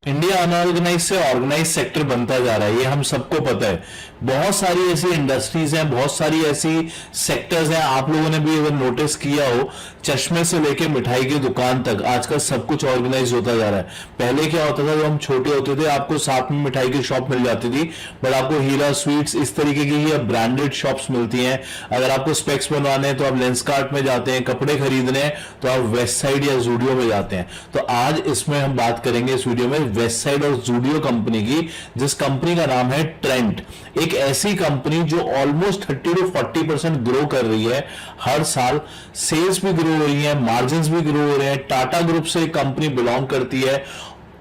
India unorganised से organise sector बनता जा रहा है, ये हम सबको पता है। बहुत सारी ऐसी इंडस्ट्रीज हैं, बहुत सारी ऐसी सेक्टर्स हैं, आप लोगों ने भी अगर नोटिस किया हो, चश्मे से लेके मिठाई की दुकान तक आजकल सब कुछ ऑर्गेनाइज होता जा रहा है। पहले क्या होता था, जब हम छोटे होते थे आपको साथ में मिठाई की शॉप मिल जाती थी, बट आपको हीरा स्वीट्स इस तरीके की ही ब्रांडेड शॉप्स मिलती हैं। अगर आपको स्पेक्स बनवाने हैं तो आप लेंसकार्ट में जाते हैं, कपड़े खरीदने हैं तो आप वेस्ट साइड या जूडियो में जाते हैं। तो आज इसमें हम बात करेंगे इस वीडियो में वेस्ट साइड और जूडियो कंपनी की, जिस कंपनी का नाम है ट्रेंट। एक ऐसी कंपनी जो ऑलमोस्ट 30 to 40% ग्रो कर रही है हर साल। सेल्स भी ग्रो हो रही है, मार्जिन्स भी ग्रो हो रहे हैं। टाटा ग्रुप से कंपनी बिलोंग करती है।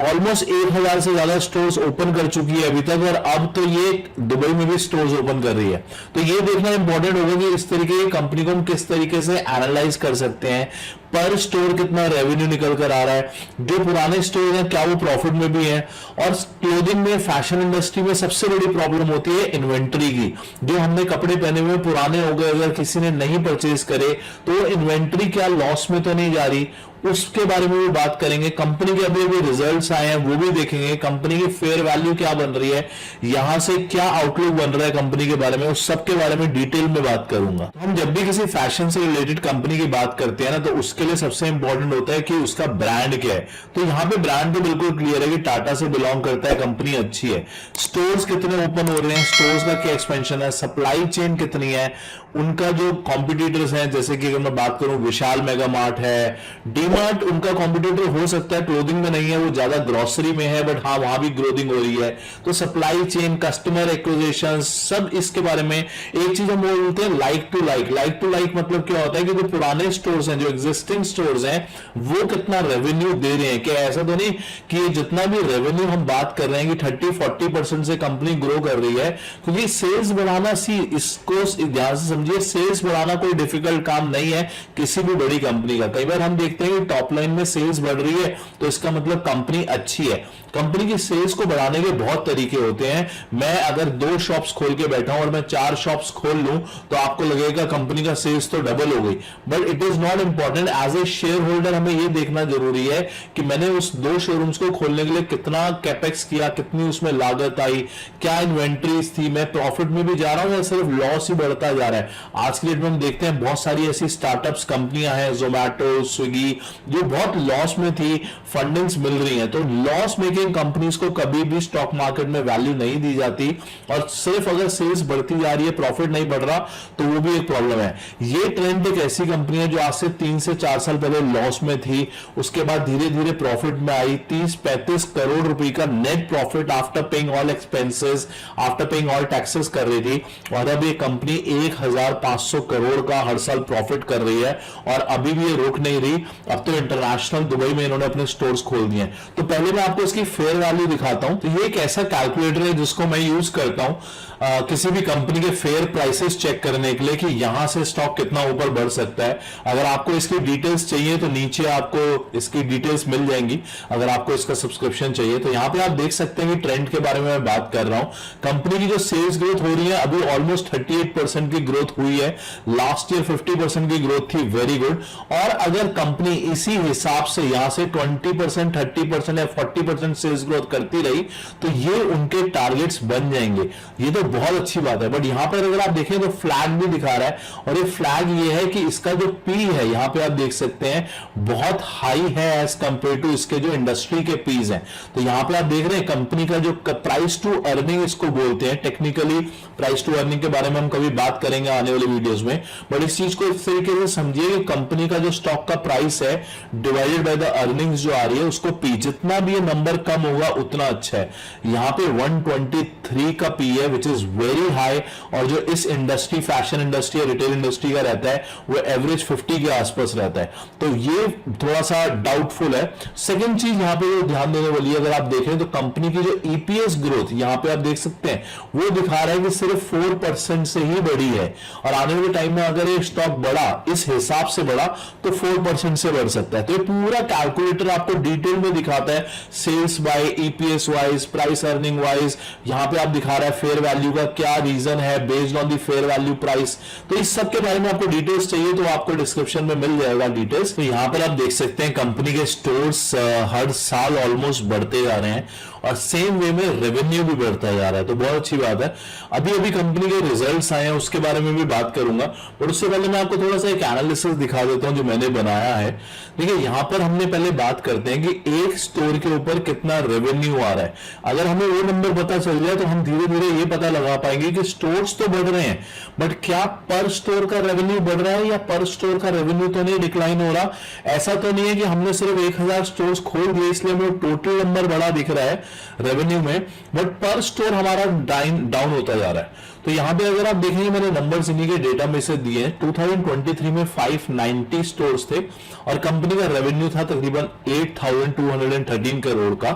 ऑलमोस्ट 1000 से ज्यादा स्टोर्स ओपन कर चुकी है अभी तक, और अब तो ये दुबई में भी स्टोर्स ओपन कर रही है। तो ये देखना इंपॉर्टेंट होगा कि इस तरीके की कंपनी को हम किस तरीके से एनालाइज कर सकते हैं। पर स्टोर कितना रेवेन्यू निकल कर आ रहा है, जो पुराने स्टोर हैं क्या वो प्रॉफिट में भी है। और क्लोथिंग में, फैशन इंडस्ट्री में सबसे बड़ी प्रॉब्लम होती है इन्वेंट्री की। जो हमने कपड़े पहने हुए पुराने हो गए, अगर किसी ने नहीं परचेज करे तो इन्वेंट्री क्या लॉस में तो नहीं जा रही, उसके बारे में भी बात करेंगे। कंपनी के अभी अभी रिजल्ट्स आए हैं वो भी देखेंगे। कंपनी की फेयर वैल्यू क्या बन रही है, यहां से क्या आउटलुक बन रहा है कंपनी के बारे में, उस सब के बारे में डिटेल में बात करूंगा। हम जब भी किसी फैशन से रिलेटेड कंपनी की बात करते हैं ना, तो उसके लिए सबसे इंपॉर्टेंट होता है कि उसका ब्रांड क्या है। तो यहाँ पे ब्रांड तो बिल्कुल क्लियर है कि टाटा से बिलोंग करता है, कंपनी अच्छी है। स्टोर्स कितने ओपन हो रहे हैं, स्टोर्स का क्या एक्सपेंशन है, सप्लाई चेन कितनी है, उनका जो कॉम्पिटिटर्स हैं, जैसे कि अगर मैं बात करूं विशाल मेगा मार्ट है, डीमार्ट उनका कॉम्पिटिटर हो सकता है, क्लोथिंग में नहीं है, वो ज्यादा ग्रोसरी में है, बट हाँ वहां भी ग्रोथिंग हो रही है। तो सप्लाई चेन, कस्टमर एक्विजिशन, सब इसके बारे में। एक चीज हम बोलते हैं like to like. Like to like मतलब क्या होता है कि जो पुराने स्टोर्स हैं, जो एग्जिस्टिंग स्टोर्स हैं, वो कितना रेवेन्यू दे रहे हैं। क्या ऐसा तो नहीं कि जितना भी रेवेन्यू हम बात कर रहे हैं कि 30-40% से कंपनी ग्रो कर रही है, क्योंकि सेल्स बढ़ाना, इसको ध्यान से समझिए, सेल्स बढ़ाना कोई डिफिकल्ट काम नहीं है किसी भी बड़ी कंपनी का। कई बार हम देखते हैं कि टॉप लाइन में सेल्स बढ़ रही है तो इसका मतलब कंपनी अच्छी है। कंपनी की सेल्स को बढ़ाने के बहुत तरीके होते हैं। मैं अगर 2 शॉप्स खोल के बैठा हूं और मैं 4 शॉप्स खोल लूं तो आपको लगेगा कंपनी का सेल्स तो डबल हो गई, but it is not important. As a shareholder हमें यह देखना जरूरी है कि मैंने उस 2 शोरूम्स को खोलने के लिए कितना कैपेक्स किया, कितनी उसमें लागत आई, क्या इन्वेंट्रीज थी, मैं प्रॉफिट में भी जा रहा हूं या सिर्फ लॉस ही बढ़ता जा रहा है। आज की डेट में हम देखते हैं बहुत सारी ऐसी स्टार्टअप्स कंपनियां हैं, जोमैटो, स्विगी, जो बहुत लॉस में थी, फंडिंग्स मिल रही हैं। तो लॉस मेकिंग कंपनीज को कभी भी स्टॉक मार्केट में वैल्यू नहीं दी जाती, और सिर्फ अगर सेल्स बढ़ती जा रही है, प्रॉफिट नहीं बढ़ रहा, तो वो भी एक प्रॉब्लम है। ये ट्रेंड एक ऐसी कंपनी है जो आज से 3 से 4 साल पहले लॉस में थी, उसके बाद धीरे धीरे प्रॉफिट में आई। 30-35 करोड़ रुपए का net profit after paying all expenses, after paying all taxes कर रही थी, और अब ये कंपनी 1500 करोड़ का हर साल प्रॉफिट कर रही है, और अभी भी ये रुक नहीं रही। अब तो इंटरनेशनल दुबई में इन्होंने अपने स्टोर्स खोल दिए हैं। तो पहले मैं आपको इसकी फेयर वैल्यू दिखाता हूं। तो ये एक ऐसा कैलकुलेटर है जिसको मैं यूज करता हूं किसी भी कंपनी के फेयर प्राइसेस चेक करने के लिए कि यहां से स्टॉक कितना ऊपर बढ़ सकता है। अगर आपको इसकी डिटेल्स चाहिए तो नीचे आपको इसकी डिटेल्स मिल जाएंगी। अगर आपको इसका सब्सक्रिप्शन चाहिए तो यहां पे आप देख सकते हैं कि ट्रेंड के बारे में मैं बात कर रहा हूं। कंपनी की जो सेल्स ग्रोथ हो रही है अभी ऑलमोस्ट 38% की ग्रोथ हुई है। लास्ट ईयर 50% की ग्रोथ थी, वेरी गुड। और अगर कंपनी इसी हिसाब से यहां से 20%, 30% या 40% सेल्स ग्रोथ करती रही तो ये उनके टारगेट्स बन जाएंगे। ये तो बहुत अच्छी बात है। बट यहां पर अगर आप देखें तो फ्लैग भी दिखा रहा है, और ये फ्लैग ये है कि इसका जो पी है, यहां पे आप देख सकते हैं बहुत हाई है एज कंपेयर टू इसके जो इंडस्ट्री के पीज हैं। तो यहां पे आप देख रहे हैं कंपनी का जो प्राइस टू अर्निंग इसको बोलते हैं, टेक्निकली प्राइस टू अर्निंग के बारे में हम कभी बात करेंगे आने वाले वीडियोस में। बट इस चीज को इस तरीके से समझिए कि कंपनी का जो स्टॉक का प्राइस है डिवाइडेड बाय द अर्निंग्स जो आ रही है उसको पी, जितना भी ये नंबर कम होगा उतना अच्छा है। यहां पे 123 का पी है विच इज वेरी हाई, और जो इस इंडस्ट्री, फैशन इंडस्ट्री या रिटेल इंडस्ट्री का रहता है वो एवरेज 50 के आसपास रहता है। तो ये थोड़ा सा डाउटफुल है। सेकंड चीज यहां पे ध्यान देने वाली है, अगर आप देखें तो कंपनी की जो ईपीएस ग्रोथ यहां पे आप देख सकते हैं वो दिखा रहा है कि सिर्फ 4% से ही बढ़ी है, और आने वाले टाइम में अगर ये स्टॉक बढ़ा, इस हिसाब से बढ़ा, तो 4% से बढ़ सकता है। तो ये पूरा कैलकुलेटर आपको डिटेल में दिखाता है, sales by, EPS wise, price earning wise. यहां पे आप दिखा रहा है फेयर वैल्यू का क्या रीजन है based on the fair value price. तो इस सब के बारे में आपको डिटेल्स चाहिए तो आपको डिस्क्रिप्शन में मिल जाएगा क्या डिटेल्स। तो यहाँ पर आप देख सकते हैं कंपनी के स्टोर्स हर साल ऑलमोस्ट बढ़ते जा रहे हैं और सेम वे में रेवेन्यू भी बढ़ता जा रहा है, तो बहुत अच्छी बात है। अभी अभी कंपनी के रिजल्ट्स आए हैं, उसके बारे में भी बात करूंगा, पर उससे पहले मैं आपको थोड़ा सा एक एनालिसिस दिखा देता हूं जो मैंने बनाया है। देखिए यहाँ पर हमने पहले बात करते हैं कि एक स्टोर के ऊपर कितना रेवेन्यू आ रहा है। अगर हमें वो नंबर पता चल जाए तो हम धीरे धीरे ये पता लगा पाएंगे कि स्टोर्स तो बढ़ रहे हैं, बट क्या पर स्टोर का रेवेन्यू बढ़ रहा है या पर स्टोर का रेवेन्यू तो नहीं डिक्लाइन हो रहा। ऐसा तो नहीं है कि हमने सिर्फ 1000 स्टोर्स खोल दिए इसलिए हमें टोटल नंबर बड़ा दिख रहा है रेवेन्यू में, बट पर स्टोर हमारा डाउन होता जा रहा है। तो यहां पे अगर आप देखेंगे मैंने नंबर्स इन्हीं के डेटा में से दिए हैं। 2023 में 590 स्टोर्स थे और कंपनी का रेवेन्यू था तकरीबन 8213 करोड़ का,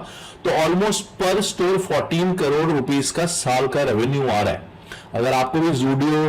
तो ऑलमोस्ट पर स्टोर 14 करोड़ रुपीस का साल का रेवेन्यू आ रहा है। अगर आपको भी जूडियो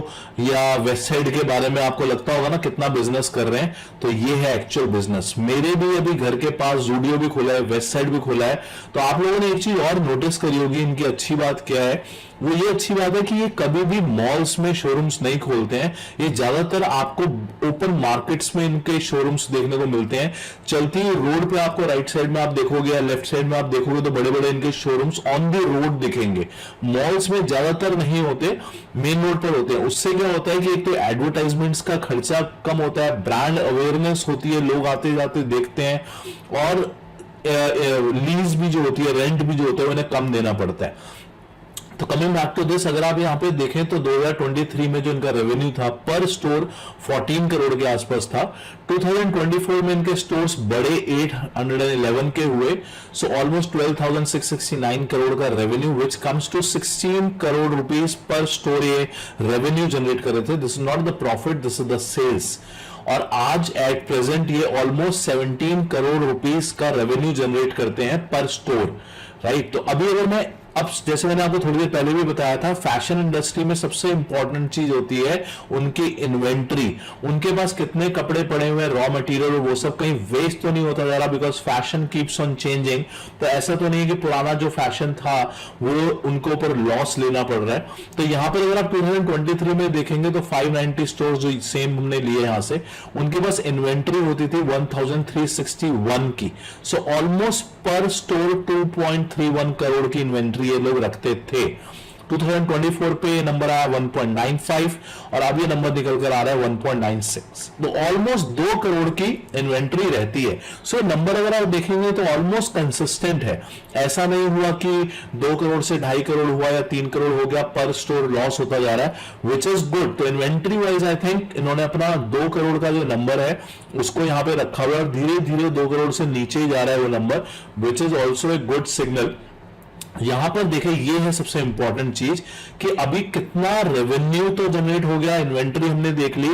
या वेस्टसाइड के बारे में आपको लगता होगा ना कितना बिजनेस कर रहे हैं, तो ये है एक्चुअल बिजनेस। मेरे भी अभी घर के पास जूडियो भी खुला है, वेस्टसाइड भी खुला है, तो आप लोगों ने एक चीज और नोटिस करी होगी, इनकी अच्छी बात क्या है, वो ये अच्छी बात है कि ये कभी भी मॉल्स में शोरूम्स नहीं खोलते हैं। ये ज्यादातर आपको ओपन मार्केट्स में इनके शोरूम्स देखने को मिलते हैं। चलती रोड पे आपको राइट साइड में आप देखोगे या लेफ्ट साइड में आप देखोगे तो बड़े बड़े इनके शोरूम्स ऑन द रोड दिखेंगे। मॉल्स में ज्यादातर नहीं होते, मेन रोड पर होते हैं। उससे क्या होता है कि एक तो एडवर्टाइजमेंट्स का खर्चा कम होता है, ब्रांड अवेयरनेस होती है, लोग आते जाते देखते हैं, और लीज भी जो होती है, रेंट भी जो होता है उन्हें कम देना पड़ता है। तो कमिंग बैक टू दिस, अगर आप यहाँ पे देखें तो 2023 में जो इनका रेवेन्यू था पर स्टोर 14 करोड़ के आसपास था। 2024 में इनके स्टोर्स बड़े 811 के हुए, सो ऑलमोस्ट 12,669 करोड़ का revenue, which comes to 16 crore rupees per store ये रेवेन्यू जनरेट कर रहे थे। This is not the profit, this is the sales. और आज एट प्रेजेंट ये ऑलमोस्ट 17 करोड़ रुपीस का रेवेन्यू जनरेट करते हैं पर स्टोर, राइट। तो अभी अगर मैं अब जैसे मैंने आपको थोड़ी देर पहले भी बताया था, फैशन इंडस्ट्री में सबसे इंपॉर्टेंट चीज होती है उनकी इन्वेंट्री। उनके पास कितने कपड़े पड़े हुए हैं, रॉ मटेरियल, वो सब कहीं वेस्ट तो नहीं होता जा रहा, because fashion keeps on changing. तो ऐसा तो नहीं है कि पुराना जो फैशन था वो उनको ऊपर लॉस लेना पड़ रहा है। तो यहां पर अगर आप 2023 में देखेंगे तो 590 स्टोर जो सेम हमने लिए यहां से, उनके पास इन्वेंट्री होती थी 1361 की। सो ऑलमोस्ट पर स्टोर 2.31 करोड़ की इन्वेंट्री ये लोग रखते थे। 2024 पे ये नंबर आया 1.95 और अब ये नंबर निकल कर आ रहा है 1.96, तो ऑलमोस्ट 2 करोड़ की इन्वेंट्री रहती है। सो नंबर अगर आप देखेंगे तो ऑलमोस्ट कंसिस्टेंट है। ऐसा नहीं हुआ कि 2 करोड़ से 2.5 करोड़ हुआ या 3 करोड़ हो गया, पर स्टोर लॉस होता जा रहा है, विच इज गुड। तो इन्वेंट्री वाइज आई थिंक इन्होंने अपना 2 करोड़ का जो नंबर है उसको यहाँ पे रखा हुआ है, धीरे धीरे 2 करोड़ से नीचे ही जा रहा है वो number, which is also a good signal. यहां पर देखिए ये है सबसे इंपॉर्टेंट चीज कि अभी कितना रेवेन्यू तो जनरेट हो गया, इन्वेंट्री हमने देख ली,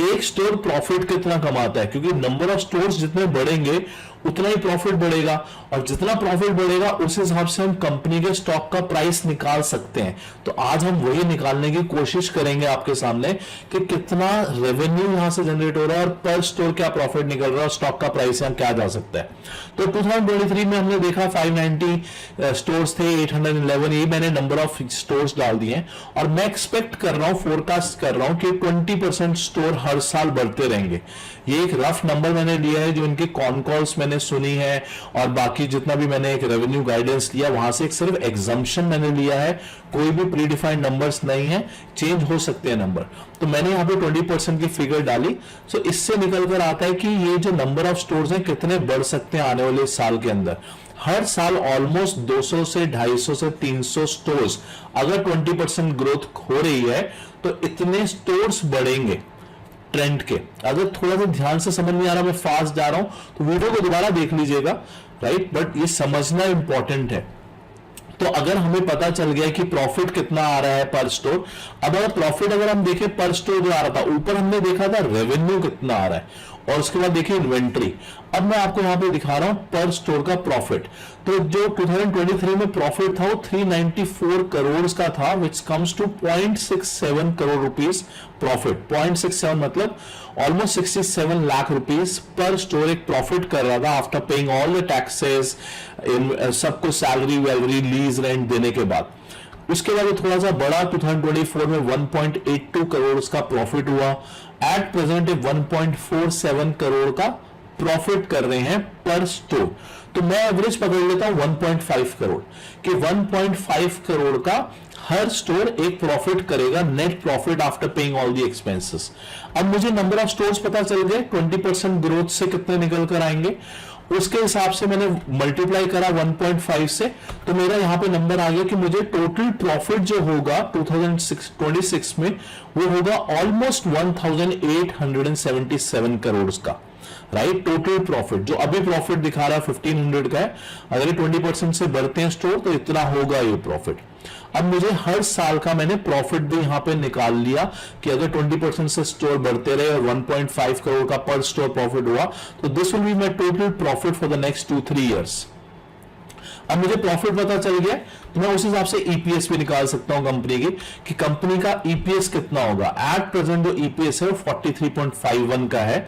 एक स्टोर प्रॉफिट कितना कमाता है, क्योंकि नंबर ऑफ स्टोर्स जितने बढ़ेंगे उतना ही प्रॉफिट बढ़ेगा, और जितना प्रॉफिट बढ़ेगा उस हिसाब से हम कंपनी के स्टॉक का प्राइस निकाल सकते हैं। तो आज हम वही निकालने की कोशिश करेंगे आपके सामने कि कितना रेवेन्यू यहां से जनरेट हो रहा है और पर स्टोर क्या प्रॉफिट निकल रहा है, स्टॉक का प्राइस यहां क्या जा सकता है। तो 2023 में हमने देखा 590 स्टोर्स थे, 811, ये मैंने नंबर ऑफ स्टोर्स डाल दिए हैं, और मैं एक्सपेक्ट कर रहा हूं, फोरकास्ट कर रहा हूं कि 20% स्टोर हर साल बढ़ते रहेंगे। ये एक रफ नंबर मैंने लिया है जो इनके कॉन कॉल्स मैंने सुनी है, और बाकी जितना भी मैंने एक रेवेन्यू गाइडेंस लिया वहां से एक सिर्फ एग्जम्पशन मैंने लिया है, कोई भी प्रीडिफाइंड नंबर्स नहीं है, चेंज हो सकते हैं नंबर। तो मैंने यहाँ पे 20% की फिगर डाली। सो इससे निकल कर आता है कि ये जो नंबर ऑफ स्टोर्स हैं कितने बढ़ सकते हैं आने वाले साल के अंदर। हर साल ऑलमोस्ट 200 से 250 से 300 स्टोर्स, अगर 20% ग्रोथ हो रही है तो इतने स्टोर्स बढ़ेंगे ट्रेंड के। अगर थोड़ा सा ध्यान से समझ नहीं आ रहा, मैं फास्ट जा रहा हूं, तो वीडियो को दोबारा देख लीजिएगा, राइट। बट ये समझना इंपॉर्टेंट है। तो अगर हमें पता चल गया कि प्रॉफिट कितना आ रहा है पर स्टोर, अब अगर प्रॉफिट अगर हम देखें पर स्टोर जो आ रहा था, ऊपर हमने देखा था रेवेन्यू कितना आ रहा है, और उसके बाद देखिए इन्वेंट्री। अब मैं आपको यहां पे दिखा रहा हूं पर स्टोर का प्रॉफिट। तो जो 2023 में प्रॉफिट था वो 394 करोड़ का था, which comes to 0.67 crore rupees profit. 0.67 मतलब almost 67 lakh rupees per store एक प्रॉफिट कर रहा था, after paying all the taxes, सबको सैलरी वैलरी लीज रेंट देने के बाद। उसके बाद थोड़ा सा बड़ा 2024 में 1.82 करोड़ उसका प्रॉफिट हुआ। एट प्रेजेंट 1.47 करोड़ का प्रॉफिट कर रहे हैं पर स्टोर। तो मैं एवरेज पकड़ लेता हूं 1.5 करोड़ कि 1.5 करोड़ का हर स्टोर एक प्रॉफिट करेगा, net profit after paying all the expenses. अब मुझे नंबर ऑफ स्टोर्स पता चल गए, 20% ग्रोथ से कितने निकल कर आएंगे, उसके हिसाब से मैंने मल्टीप्लाई करा 1.5 से, तो मेरा यहां पे नंबर आ गया कि मुझे टोटल प्रॉफिट जो होगा 2026 में वो होगा ऑलमोस्ट 1877 करोड़ का, राइट। टोटल प्रॉफिट जो अभी प्रॉफिट दिखा रहा है 1500 का है, अगर ये 20% से बढ़ते हैं स्टोर तो इतना होगा ये प्रॉफिट। अब मुझे हर साल का मैंने प्रॉफिट भी यहां पे निकाल लिया कि अगर 20% से स्टोर बढ़ते रहे और 1.5 करोड़ का पर स्टोर प्रॉफिट हुआ तो this will be my total profit for the next 2-3 years. अब मुझे प्रॉफिट पता चल गया तो मैं उस हिसाब से ईपीएस भी निकाल सकता हूं कंपनी की कि कंपनी का ईपीएस कितना होगा। एट प्रेजेंट जो ईपीएस है वो 43.51 का है।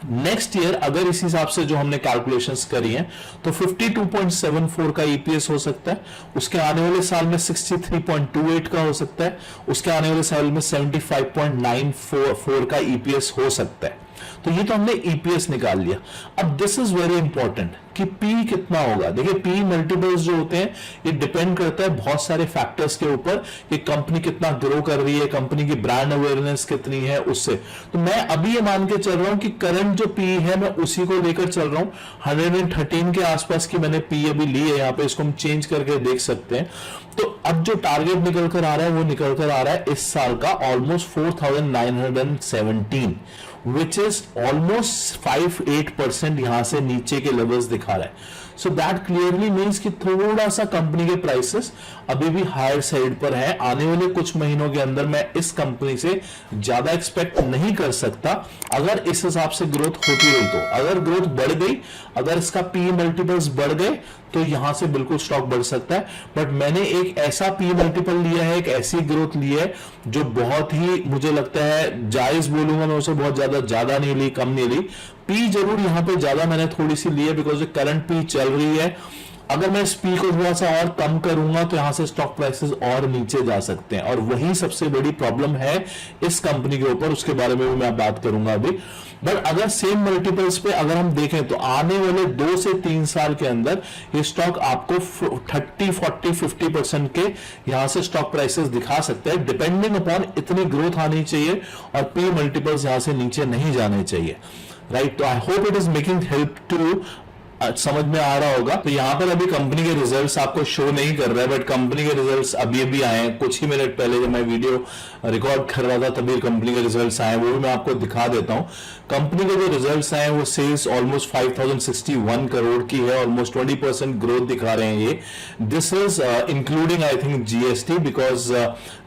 नेक्स्ट ईयर अगर इस हिसाब से जो हमने कैलकुलेशंस करी हैं तो 52.74 का ईपीएस हो सकता है, उसके आने वाले साल में 63.28 का हो सकता है, उसके आने वाले साल में 75.94 का ईपीएस हो सकता है। तो ये तो हमने ईपीएस निकाल लिया। अब दिस इज वेरी इंपॉर्टेंट कि पी कितना होगा। देखिए पी मल्टीपल्स जो होते हैं ये डिपेंड करता है बहुत सारे फैक्टर्स के ऊपर कि कंपनी कितना ग्रो कर रही है, कंपनी की ब्रांड अवेयरनेस कितनी है उससे। तो मैं अभी ये मान के चल रहा हूं कि करंट जो पी है मैं उसी को लेकर चल रहा हूं, 113 के आसपास की मैंने पी अभी ली है। यहाँ पे इसको हम चेंज करके देख सकते हैं। तो अब जो टारगेट निकल कर आ रहा है वो निकल कर आ रहा है इस साल का ऑलमोस्ट 4917, which is almost 5-8% यहां से नीचे के लेवल्स दिखा रहा है। सो दैट क्लियरली मीन्स कि थोड़ा सा कंपनी के प्राइसेस अभी भी हायर साइड पर है। आने वाले कुछ महीनों के अंदर मैं इस कंपनी से ज्यादा एक्सपेक्ट नहीं कर सकता अगर इस हिसाब से ग्रोथ होती रही तो। अगर ग्रोथ बढ़ गई, अगर इसका पी मल्टीपल्स बढ़ गए तो यहां से बिल्कुल स्टॉक बढ़ सकता है। बट मैंने एक ऐसा पी मल्टीपल लिया है, एक ऐसी ग्रोथ ली है जो बहुत ही मुझे लगता है जायज बोलूंगा मैं उसे, बहुत ज्यादा नहीं ली, कम नहीं ली। पी जरूर यहां पे ज्यादा मैंने थोड़ी सी ली है बिकॉज करंट पी चल रही है। अगर मैं इस पी को थोड़ा सा और कम करूंगा तो यहां से स्टॉक प्राइसेस और नीचे जा सकते हैं और वही सबसे बड़ी प्रॉब्लम है इस कंपनी के ऊपर, उसके बारे में भी मैं बात करूंगा अभी। बट अगर सेम मल्टीपल्स पे अगर हम देखें तो आने वाले 2 से 3 साल के अंदर ये स्टॉक आपको 30-40-50% के यहां से स्टॉक प्राइसेस दिखा सकते हैं, डिपेंडिंग अपॉन इतनी ग्रोथ आनी चाहिए और पी मल्टीपल्स यहां से नीचे नहीं जाने चाहिए, राइट। तो I hope it is making help to, समझ में आ रहा होगा। तो यहां पर अभी कंपनी के रिजल्ट्स आपको शो नहीं कर रहा है बट कंपनी के रिजल्ट्स अभी अभी आए हैं कुछ ही मिनट पहले, जब मैं वीडियो रिकॉर्ड कर रहा था तभी कंपनी के रिजल्ट्स आए, वो भी मैं आपको दिखा देता हूं। कंपनी के जो रिजल्ट्स आए वो सेल्स ऑलमोस्ट 5061 करोड़ की है, ऑलमोस्ट 20% ग्रोथ दिखा रहे हैं ये। This is including I think GST, because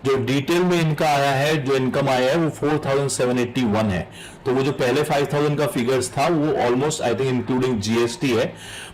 जो डिटेल में इनका आया है, जो इनकम आया है वो 4781 है। तो वो जो पहले 5000 का फिगर्स था वो almost I think including GST है।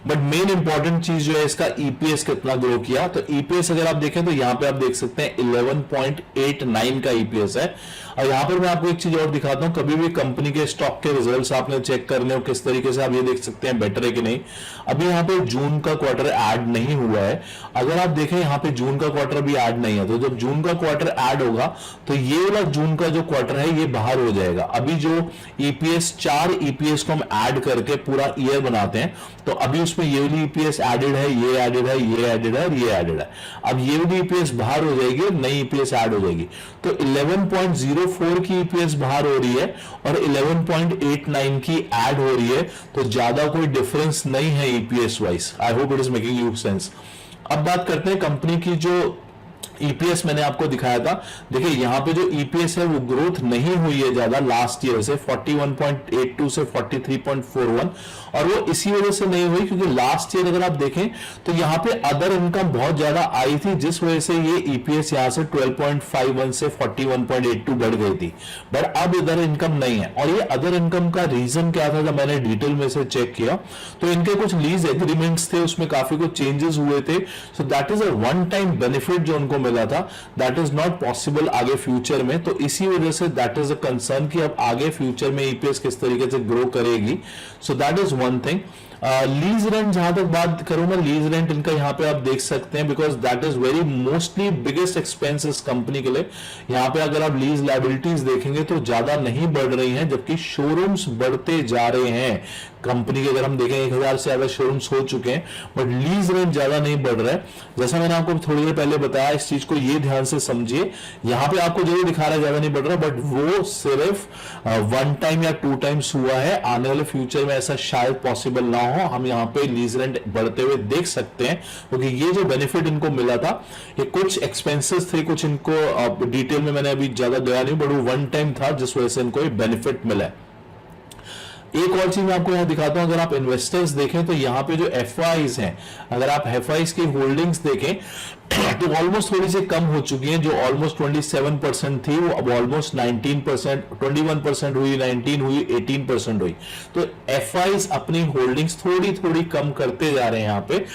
बट मेन इंपॉर्टेंट चीज जो है इसका ईपीएस कितना ग्रो किया। तो ईपीएस अगर आप देखें तो यहां पे आप देख सकते हैं 11.89 का ईपीएस है। और यहां पर मैं आपको एक चीज और दिखाता हूं, कभी भी कंपनी के स्टॉक के रिजल्ट्स आपने चेक करने हो किस तरीके से आप ये देख सकते हैं बेटर है कि नहीं। अभी यहां पे जून का क्वार्टर ऐड नहीं हुआ है, अगर आप देखें यहां पे जून का क्वार्टर भी ऐड नहीं है। तो जब जून का क्वार्टर ऐड होगा तो ये वाला जून का जो क्वार्टर है ये बाहर हो जाएगा। अभी जो ईपीएस 4 ईपीएस को हम ऐड करके पूरा ईयर बनाते हैं तो अभी उसमें ये वाली ईपीएस एडेड है, ये एडेड है, ये एडेड है और ये एडेड है। अब ये वाली ईपीएस बाहर हो जाएगी और नई ईपीएस ऐड हो जाएगी। तो 11.04 की ईपीएस बाहर हो रही है और 11.89 की ऐड हो रही है, तो ज्यादा कोई डिफरेंस नहीं है EPS wise. I hope it is making you sense. अब बात करते हैं कंपनी की जो ईपीएस मैंने आपको दिखाया था। देखिए यहां पे जो ईपीएस है वो ग्रोथ नहीं हुई है ज्यादा लास्ट ईयर से, 41.82 से 43.41, और वो इसी वजह से नहीं हुई क्योंकि लास्ट ईयर अगर आप देखें तो यहां पे अदर इनकम बहुत ज्यादा आई थी जिस वजह से ये ईपीएस यहां से 12.51 से 41.82 बढ़ गई थी। बट अब अदर इनकम नहीं है। और ये अदर इनकम का रीजन क्या था जब मैंने डिटेल में से चेक किया तो इनके कुछ लीज एग्रीमेंट्स थे, उसमें काफी कुछ चेंजेस हुए थे। So that is a one time benefit जो उनको को मिला था, दैट इज नॉट पॉसिबल आगे फ्यूचर में। तो इसी वजह say that is a concern कि अब आगे फ्यूचर में ईपीएस किस तरीके से ग्रो करेगी। So that is one thing. Lease rent जहां तक बात करूं मैं, लीज रेंट इनका यहां पे आप देख सकते हैं, because that is very mostly biggest expense इस कंपनी के लिए। यहां पे अगर आप लीज लायबिलिटीज देखेंगे तो ज्यादा नहीं बढ़ रही हैं, जबकि शोरूम्स बढ़ते जा रहे हैं कंपनी के। अगर हम देखें 1000 से ज्यादा शोरूम्स हो चुके हैं, बट लीज रेंट ज्यादा नहीं बढ़ रहा है। जैसा मैंने आपको थोड़ी देर पहले बताया, इस चीज को ये ध्यान से समझिए। यहां पे आपको जो दिखा रहा है ज्यादा नहीं बढ़ रहा, बट वो सिर्फ 1 टाइम या 2 टाइम्स हुआ है। आने वाले फ्यूचर में ऐसा शायद पॉसिबल ना हो। हम यहाँ पे लीज रेंट बढ़ते हुए देख सकते हैं, क्योंकि ये जो बेनिफिट इनको मिला था, ये कुछ एक्सपेंसेस थे, कुछ इनको डिटेल में मैंने अभी ज्यादा गया नहीं, बट वो 1 टाइम था जिस वजह से इनको ये बेनिफिट मिला है। एक और चीज मैं आपको यहां दिखाता हूं, अगर आप इन्वेस्टर्स देखें तो यहां पे जो एफआईज हैं, अगर आप एफआईज की होल्डिंग्स देखें तो ऑलमोस्ट थोड़ी सी कम हो चुकी हैं। जो ऑलमोस्ट 27% थी वो अब ऑलमोस्ट 19%, 21% हुई, 19 हुई, 18% हुई। तो एफआईज अपनी होल्डिंग्स थोड़ी थोड़ी कम करते जा रहे हैं यहाँ पे।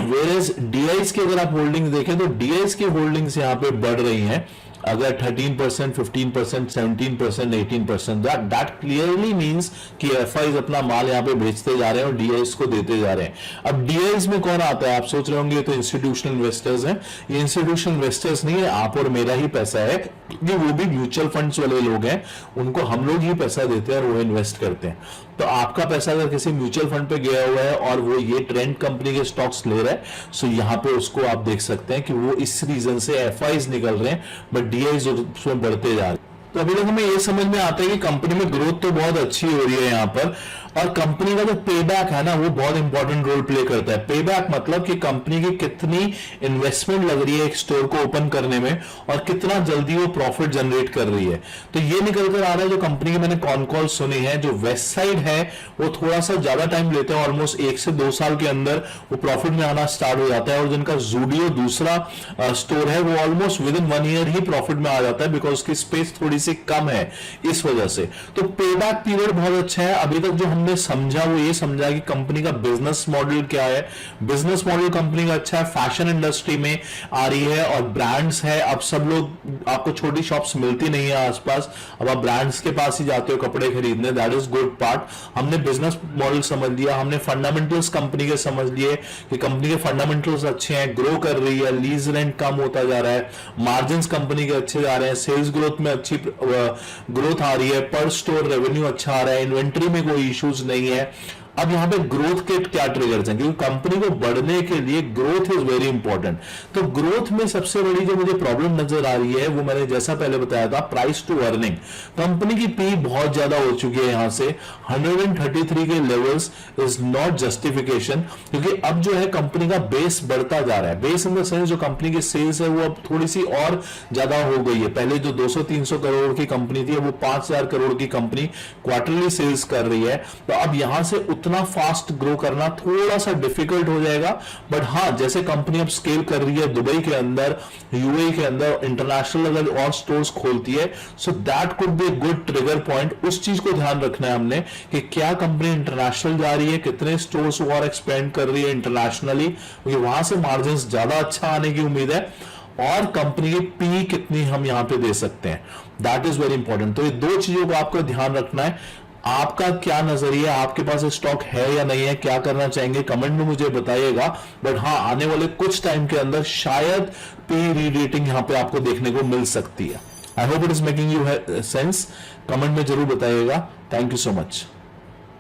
वेरेज डीआईज की अगर आप होल्डिंग्स देखें तो डीआईज की होल्डिंग्स यहाँ पे बढ़ रही हैं। अगर 13%, 15%, 17%, 18%, दैट क्लियरली मींस कि एफआईज अपना माल यहाँ पे बेचते जा रहे हैं और डीआईज को देते जा रहे हैं। अब डीआईज में कौन आता है, आप सोच रहे होंगे तो इंस्टीट्यूशनल इन्वेस्टर्स हैं। ये इंस्टीट्यूशनल इन्वेस्टर्स नहीं है, आप और मेरा ही पैसा है, कि वो भी म्यूचुअल फंड्स वाले लोग हैं, उनको हम लोग ही पैसा देते हैं और वो इन्वेस्ट करते हैं। तो आपका पैसा अगर किसी म्यूचुअल फंड पे गया हुआ है और वो ये ट्रेंड कंपनी के स्टॉक्स ले रहा है, सो यहाँ पे उसको आप देख सकते हैं कि वो इस रीजन से एफआईज निकल रहे हैं, बट डीआईज उसमें बढ़ते जा रहे हैं। तो अभी तक हमें ये समझ में आता है कि कंपनी में ग्रोथ तो बहुत अच्छी हो रही है यहाँ पर, और कंपनी का जो पेबैक है ना, वो बहुत इंपॉर्टेंट रोल प्ले करता है। पेबैक मतलब कि कंपनी की कितनी इन्वेस्टमेंट लग रही है एक स्टोर को ओपन करने में और कितना जल्दी वो प्रॉफिट जनरेट कर रही है। तो ये निकल कर आ रहा है जो कंपनी की मैंने कॉन कॉल सुनी है। जो वेस्ट साइड है वो थोड़ा सा ज्यादा टाइम लेते हैं, ऑलमोस्ट 1 से 2 साल के अंदर वो प्रॉफिट में आना स्टार्ट हो जाता है। और जिनका जूडियो दूसरा स्टोर है वो almost with in 1 year he profit में आ जाता है, बिकॉज उसकी स्पेस थोड़ी सी कम है इस वजह से। तो पेबैक पीरियड बहुत अच्छा है। अभी तक जो हमने समझा वो ये समझा कि कंपनी का बिजनेस मॉडल क्या है। बिजनेस मॉडल कंपनी का अच्छा है, फैशन इंडस्ट्री में आ रही है और ब्रांड्स है। अब सब लोग, आपको छोटी शॉप्स मिलती नहीं है आसपास, अब आप ब्रांड्स के पास ही जाते हो कपड़े खरीदने, दैट इज गुड पार्ट। हमने बिजनेस मॉडल समझ लिया, हमने फंडामेंटल्स कंपनी के समझ लिए कि कंपनी के फंडामेंटल्स अच्छे हैं, ग्रो कर रही है, लीज रेंट कम होता जा रहा है, मार्जिन कंपनी के अच्छे जा रहे हैं, सेल्स ग्रोथ में अच्छी ग्रोथ आ रही है, पर स्टोर रेवेन्यू अच्छा आ रहा है, इन्वेंट्री में कोई इश्यूज नहीं है। अब यहां पे ग्रोथ के क्या ट्रिगर्स हैं, क्योंकि कंपनी को बढ़ने के लिए ग्रोथ इज वेरी इंपॉर्टेंट। तो ग्रोथ में सबसे बड़ी जो मुझे प्रॉब्लम नजर आ रही है वो मैंने जैसा पहले बताया था, प्राइस टू अर्निंग। कंपनी की पी बहुत ज्यादा हो चुकी है, यहां से 133 के लेवल्स इज नॉट जस्टिफिकेशन, क्योंकि अब जो है कंपनी का बेस बढ़ता जा रहा है। बेस इन द सेंस जो कंपनी की सेल्स है वो अब थोड़ी सी और ज्यादा हो गई है। पहले जो 200-300 करोड़ की कंपनी थी वो 5000 करोड़ की कंपनी क्वार्टरली सेल्स कर रही है। तो अब यहां से उतना फास्ट ग्रो करना थोड़ा सा डिफिकल्ट हो जाएगा। बट हाँ, जैसे कंपनी अब स्केल कर रही है दुबई के अंदर, यूएई के अंदर, इंटरनेशनल अगर और स्टोर्स खोलती है, so that could be a good trigger point. उस चीज को ध्यान रखना है हमने कि क्या कंपनी इंटरनेशनल जा रही है, कितने स्टोर्स और एक्सपेंड कर रही है इंटरनेशनली, क्योंकि वहां से मार्जिन ज्यादा अच्छा आने की उम्मीद है, और कंपनी की पी कितनी हम यहां पे दे सकते हैं, दैट इज वेरी इंपॉर्टेंट। तो ये 2 चीजों को आपको ध्यान रखना है। आपका क्या नजरिया, आपके पास स्टॉक है या नहीं है, क्या करना चाहेंगे, कमेंट में मुझे बताइएगा। बट हाँ, आने वाले कुछ टाइम के अंदर शायद पी री रेटिंग यहां पे आपको देखने को मिल सकती है। आई hope it is making you sense. Comment में जरूर बताइएगा। Thank you so much.